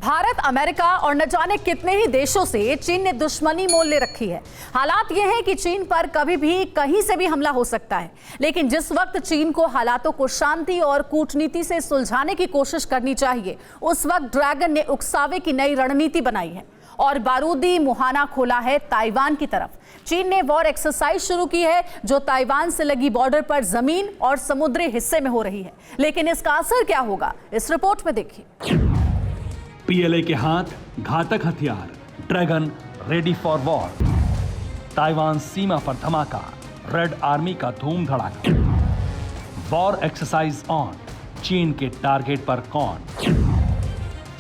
Bharat, America और न जाने कितने ही देशों से चीन ने दुश्मनी मोल ले रखी है। हालात यह है कि चीन पर कभी भी कहीं से भी हमला हो सकता है, लेकिन जिस वक्त चीन को हालातों को शांति और कूटनीति से सुलझाने की कोशिश करनी चाहिए, उस वक्त ड्रैगन ने उकसावे की नई रणनीति बनाई है और बारूदी मुहाना खोला है ताइवान की तरफ। चीन ने वॉर एक्सरसाइज शुरू की है जो ताइवान से लगी बॉर्डर पर जमीन और समुद्री हिस्से में हो रही है, लेकिन इसका असर क्या होगा, इस रिपोर्ट में देखिए। पीएलए के हाथ घातक हथियार, dragon ready for war. Taiwan सीमा पर धमाका, रेड आर्मी का धूम धड़ाका। वॉर एक्सरसाइज ऑन, चीन के टारगेट पर कौन?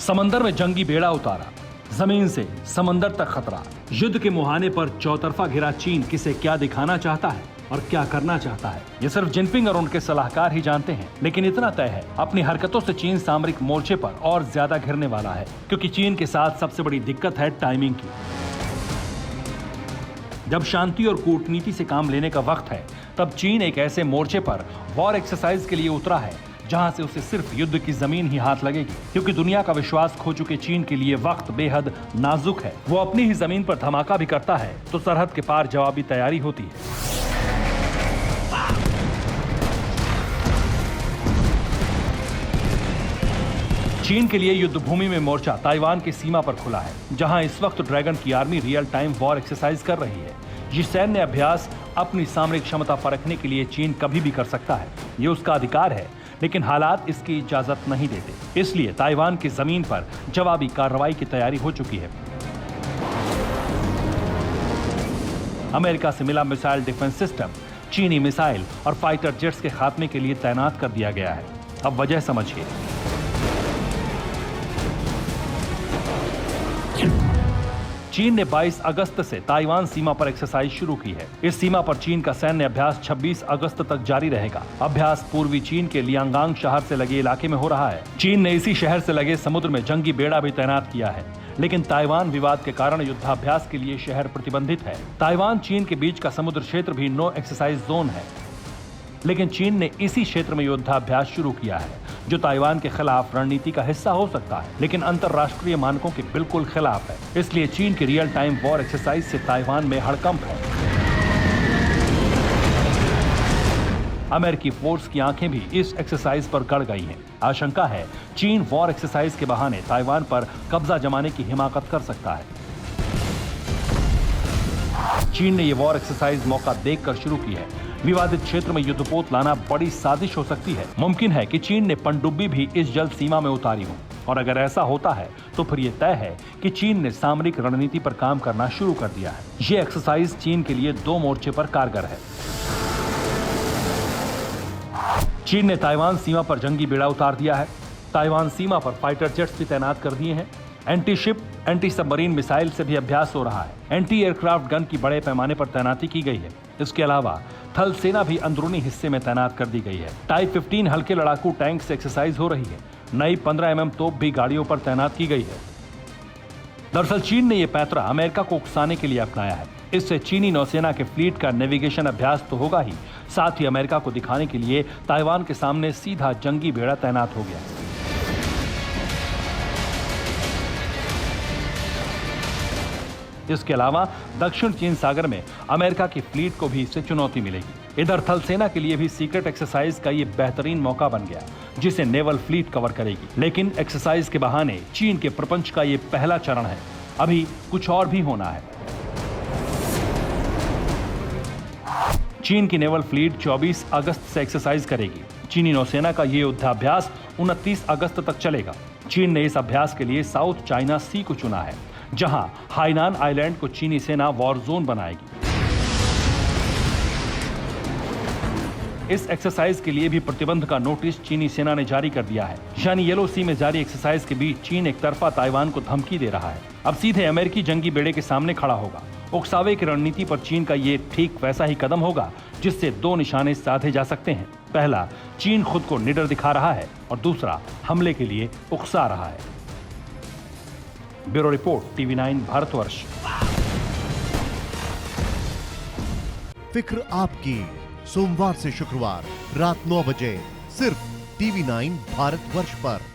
समंदर में जंगी बेड़ा उतारा, जमीन से समंदर तक खतरा। युद्ध के मुहाने पर चौतरफा घिरा चीन किसे क्या दिखाना चाहता है और क्या करना चाहता है, ये सिर्फ जिनपिंग और उनके सलाहकार ही जानते हैं। लेकिन इतना तय है, अपनी हरकतों से चीन सामरिक मोर्चे पर और ज्यादा घिरने वाला है, क्योंकि चीन के साथ सबसे बड़ी दिक्कत है टाइमिंग की। जब शांति और कूटनीति से काम लेने का वक्त है, तब चीन एक ऐसे मोर्चे पर वॉर एक्सरसाइज के लिए उतरा है जहां से उसे सिर्फ युद्ध की जमीन ही हाथ लगेगी, क्योंकि दुनिया का विश्वास खो चुके चीन के लिए वक्त बेहद नाजुक है। वो अपनी ही जमीन पर धमाका भी करता है तो सरहद के पार जवाबी तैयारी होती है। चीन के लिए युद्ध भूमि में मोर्चा ताइवान की सीमा पर खुला है, जहां इस वक्त ड्रैगन की army real time war exercise कर रही है। ये सैन्य अभ्यास अपनी सामरिक क्षमता परखने के लिए चीन कभी भी कर सकता है, ये उसका अधिकार है, लेकिन हालात इसकी इजाजत नहीं देते। इसलिए ताइवान की जमीन पर जवाबी कार्रवाई की तैयारी हो चुकी है। अमेरिका से मिला मिसाइल डिफेंस सिस्टम चीनी मिसाइल और फाइटर जेट्स के खात्मे के लिए तैनात कर दिया गया है। अब वजह समझिए। चीन ने 22 अगस्त से ताइवान सीमा पर एक्सरसाइज शुरू की है। इस सीमा पर चीन का सैन्य अभ्यास 26 अगस्त तक जारी रहेगा। अभ्यास पूर्वी चीन के लियांगांग शहर से लगे इलाके में हो रहा है। चीन ने इसी शहर से लगे समुद्र में जंगी बेड़ा भी तैनात किया है, लेकिन ताइवान विवाद के कारण युद्धाभ्यास के लिए शहर प्रतिबंधित है। ताइवान चीन के बीच का समुद्र क्षेत्र भी नो एक्सरसाइज जोन है, लेकिन चीन ने इसी क्षेत्र में युद्धाभ्यास शुरू किया है, जो ताइवान के खिलाफ रणनीति का हिस्सा हो सकता है, लेकिन अंतरराष्ट्रीय मानकों के बिल्कुल खिलाफ है। इसलिए चीन की रियल टाइम वॉर एक्सरसाइज से ताइवान में हड़कंप है। अमेरिकी फोर्स की आंखें भी इस एक्सरसाइज पर गड़ गई हैं। आशंका है चीन वॉर एक्सरसाइज के बहाने ताइवान पर कब्जा जमाने की हिमाकत कर सकता है। चीन ने यह वॉर एक्सरसाइज मौका देखकर शुरू की है। विवादित क्षेत्र में युद्धपोत लाना बड़ी साजिश हो सकती है। मुमकिन है कि चीन ने पनडुब्बी भी इस जल सीमा में उतारी हो, और अगर ऐसा होता है तो फिर यह तय है कि चीन ने सामरिक रणनीति पर काम करना शुरू कर दिया है। ये एक्सरसाइज चीन के लिए 2 मोर्चे पर कारगर है। चीन ने ताइवान सीमा पर जंगी बेड़ा उतार दिया है। ताइवान सीमा पर फाइटर जेट्स भी तैनात कर दिए हैं। Anti ship, anti submarine missile से भी अभ्यास हो रहा है। एंटी एयरक्राफ्ट गन की बड़े पैमाने पर तैनाती की गई है। इसके अलावा थल सेना भी अंदरूनी हिस्से में तैनात कर दी गई है। टाइप 15 हल्के लड़ाकू टैंक से एक्सरसाइज हो रही है। नई 15 mm तोप भी गाड़ियों पर तैनात की गई है। दरअसल चीन ने यह पैंतरा अमेरिका को उकसाने के लिए अपनाया है। इससे चीनी नौसेना के फ्लीट का नेविगेशन अभ्यास तो होगा ही, साथ ही अमेरिका को दिखाने के लिए ताइवान के सामने सीधा जंगी बेड़ा तैनात हो गया। इसके अलावा दक्षिण चीन सागर में अमेरिका की फ्लीट को भी इससे चुनौती मिलेगी। इधर थल सेना के लिए भी सीक्रेट एक्सरसाइज का ये बेहतरीन मौका बन गया, जिसे नेवल फ्लीट कवर करेगी। लेकिन एक्सरसाइज के बहाने चीन के प्रपंच का ये पहला चरण है, अभी कुछ और भी होना है। चीन की नेवल फ्लीट 24 अगस्त से एक्सरसाइज करेगी। चीनी नौसेना का ये युद्धाभ्यास 29 अगस्त तक चलेगा। चीन ने इस अभ्यास के लिए साउथ चाइना सी को चुना है, जहां हाइनान आइलैंड को चीनी सेना वॉर जोन बनाएगी। इस एक्सरसाइज के लिए भी प्रतिबंध का नोटिस चीनी सेना ने जारी कर दिया है। यानी येलो सी में जारी एक्सरसाइज के बीच चीन एक तरफा ताइवान को धमकी दे रहा है। अब सीधे अमेरिकी जंगी बेड़े के सामने खड़ा होगा। उकसावे की रणनीति पर चीन का ये ठीक वैसा ही कदम होगा, जिससे 2 निशाने साधे जा सकते हैं। पहला, चीन खुद को निडर दिखा रहा है, और दूसरा, हमले के लिए उकसा रहा है। Bureau report, TV9 Bharatvarsh. फिक्र आपकी, सोमवार से शुक्रवार रात 9 बजे सिर्फ TV9 भारतवर्ष पर।